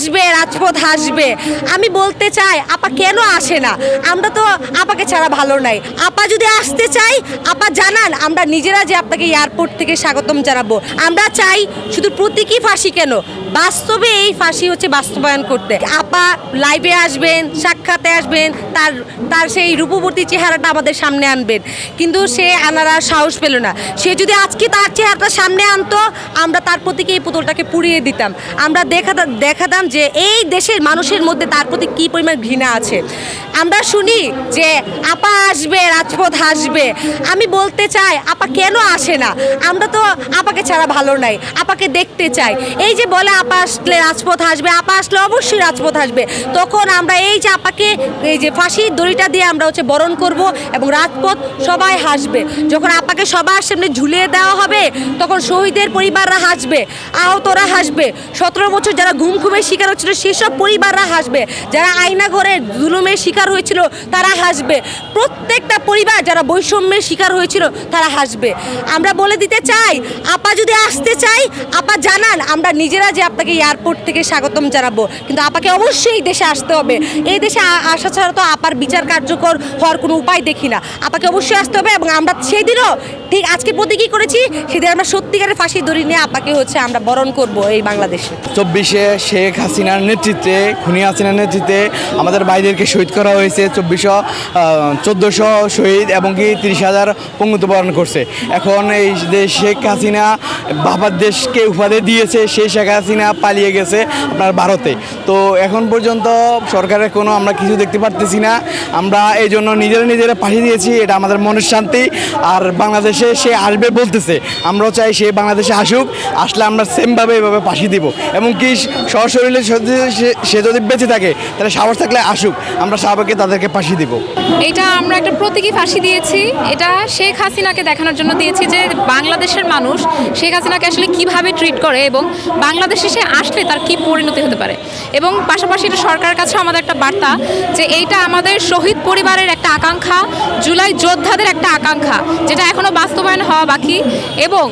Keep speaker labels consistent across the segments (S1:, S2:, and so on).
S1: আসবে, রাজপথ আসবে। আমি বলতে চাই আপা কেন আসে না? আমরা তো আপাকে ছাড়া ভালো নাই। আপা যদি আসতে চাই, আপা জানান, আমরা নিজেরা যে আপনাকে এয়ারপোর্ট থেকে স্বাগতম জানাবো। আমরা চাই শুধু প্রতীকী ফাঁসি কেন, বাস্তবে এই ফাঁসি হচ্ছে বাস্তবায়ন করতে। আপা লাইভে আসবেন, সাক্ষাতে আসবেন, তার তার সেই রূপবতী চেহারাটা আমাদের সামনে আনবেন, কিন্তু সে আনার আর সাহস পেল না। সে যদি আজকে তার চেহারাটা সামনে আনতো, আমরা তার প্রতীকে এই পুতুলটাকে পুড়িয়ে দিতাম। আমরা দেখাতাম যে এই দেশের মানুষের মধ্যে তার প্রতি কী পরিমাণ ঘৃণা আছে। আমরা শুনি যে আপা আসবে, রাজপথ আসবে। আমি বলতে চাই আপা কেন আসে না? আমরা তো আপাকে ছাড়া ভালো নাই। আপাকে দেখতে চাই। এই যে বলে আপা আসলে রাজপথ আসবে, আপা আসলে অবশ্যই রাজপথ আসবে। তখন আমরা এই যে আপাকে এই যে ফাঁসির দড়িটা দিয়ে আমরা হচ্ছে বরণ করব এবং রাজপথ সবাই হাসবে। যখন আপাকে সবার সামনে ঝুলিয়ে দেওয়া হবে, তখন শহীদের পরিবাররা হাসবে, আহতরা হাসবে, 17 বছর যারা ঘুমের শিকার হচ্ছিল সেসব পরিবাররা হাসবে, যারা আয়না ঘরে জুলুমের শিকার হয়েছিল তারা হাসবে, প্রত্যেকটা পরিবার যারা বৈষম্যের শিকার হয়েছিল তারা হাসবে। আমরা বলে দিতে চাই আপা যদি আসতে চাই, আপা জানান, আমরা নিজেরা যে আপনাকে এয়ারপোর্ট থেকে স্বাগতম জানাবো, কিন্তু আপাকে অবশ্যই এই দেশে আসতে হবে। এই দেশে আসা ছাড়া তো আপার বিচার কার্যকর হওয়ার কোনো উপায় দেখি না। আপাকে অবশ্যই আসতে হবে এবং আমরা সেদিনও ঠিক আজকে প্রতীকী করেছি, সেদিন আমরা সত্যিকারের ফাঁসির দড়ি নিয়ে আপাকে হচ্ছে আমরা বরণ করব এই বাংলাদেশে।
S2: 24-এ শেখ হাসিনার নেতৃত্বে, খুনি হাসিনার নেতৃত্বে আমাদের ভাইদেরকে শহীদ করা হয়েছে। 1400 শহীদ এবং কি 30,000 পঙ্গুত্ববরণ করছে। এখন এই যে শেখ হাসিনা বাবার দেশকে উপাধি দিয়েছে, সেই শেখ হাসিনা পালিয়ে গেছে আপনার ভারতে। তো এখন পর্যন্ত সরকারের কোনো আমরা কিছু দেখতে পারতেছি না। আমরা এই জন্য নিজেরা পাঠিয়ে দিয়েছি, এটা আমাদের মনের শান্তি। আর বাংলাদেশে সে আসবে বলতেছে, আমরাও চাই সে বাংলাদেশে আসুক। আসলে আমরা সেমভাবে এভাবে পাঠিয়ে দিব এবং কি সশরীরে সে যদি বেঁচে থাকে তাহলে সাহস থাকলে আসুক, আমরা সাহাবাকে তাদেরকে পাঠিয়ে দিব।
S3: এটা আমরা একটা প্রতীকী ফাঁসি দিয়েছি। এটা শেখ হাসিনাকে দেখানোর জন্য দিয়েছি যে বাংলাদেশের মানুষ শেখ হাসিনাকে আসলে কিভাবে ট্রিট করে এবং বাংলাদেশে সে আসলে তার কি পরিণতি হতে পারে। এবং পাশাপাশি এটা সরকারের কাছে আমাদের একটা বার্তা যে এইটা আমাদের শহীদ পরিবারের একটা আকাঙ্ক্ষা, জুলাই যোদ্ধাদের একটা আকাঙ্ক্ষা, যেটা এখনও বাস্তবায়ন হওয়া বাকি। এবং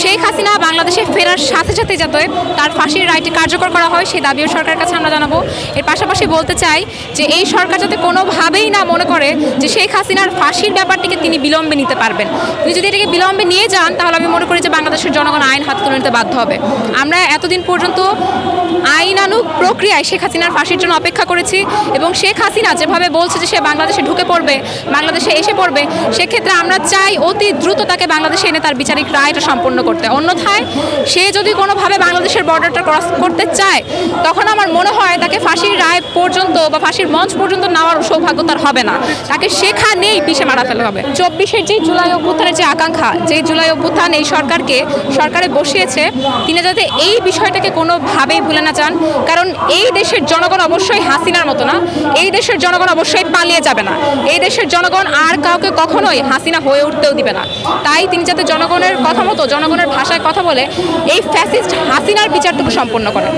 S3: শেখ হাসিনা বাংলাদেশে ফেরার সাথে সাথে যাতে তার ফাঁসির রায়টি কার্যকর করা হয়, সেই দাবিও সরকারের কাছে আমরা জানাবো। এর পাশাপাশি বলতে চাই যে এই সরকার যাতে কোনোভাবেই না মনে করে যে শেখ হাসিনার ফাঁসির ব্যাপারটিকে তিনি বিলম্বে নিতে পারবেন। তিনি যদি এটাকে বিলম্বে নিয়ে যান, তাহলে আমি মনে করি যে বাংলাদেশের জনগণ আইন হাতে তুলে নিতে বাধ্য হবে। আমরা এতদিন পর্যন্ত আইনানুগ প্রক্রিয়ায় শেখ হাসিনার ফাঁসির জন্য অপেক্ষা করেছি এবং শেখ হাসিনা যেভাবে বলছে যে সে বাংলাদেশে ঢুকে পড়বে, বাংলাদেশে এসে পড়বে, সেক্ষেত্রে আমরা চাই অতি দ্রুত তাকে বাংলাদেশে এনে তার বিচারিক রায়টা সম্পন্ন করতে। অন্যথায় সে যদি কোনোভাবে বাংলাদেশের বর্ডারটা ক্রস করতে চায়, তখন আমার মনে হয় তাকে ফাঁসির রায় পর্যন্ত বা ফাঁসির মঞ্চ পর্যন্ত নেওয়ার সৌভাগ্য তার হবে না, তাকে সেখানেই পিষে মারা ফেলা হবে। 24-এর যে জুলাই অভ্যুত্থানের যে আকাঙ্ক্ষা, যে জুলাই অভ্যুত্থান এই সরকারে বসিয়েছে, তিনি যাতে এই বিষয়টাকে কোনোভাবেই ভুলে না যান। কারণ এই দেশের জনগণ অবশ্যই হাসিনার মতো না, এই দেশের জনগণ অবশ্যই পালিয়ে যাবে না, এই দেশের জনগণ আর কাউকে কখনোই হাসিনা হয়ে উঠতেও দিবে না। তাই তিনি যাতে জনগণের কথা মতো, জনগণের ভাষায় কথা বলে এই ফ্যাসিস্ট হাসিনার বিচারটুকু সম্পন্ন করেন।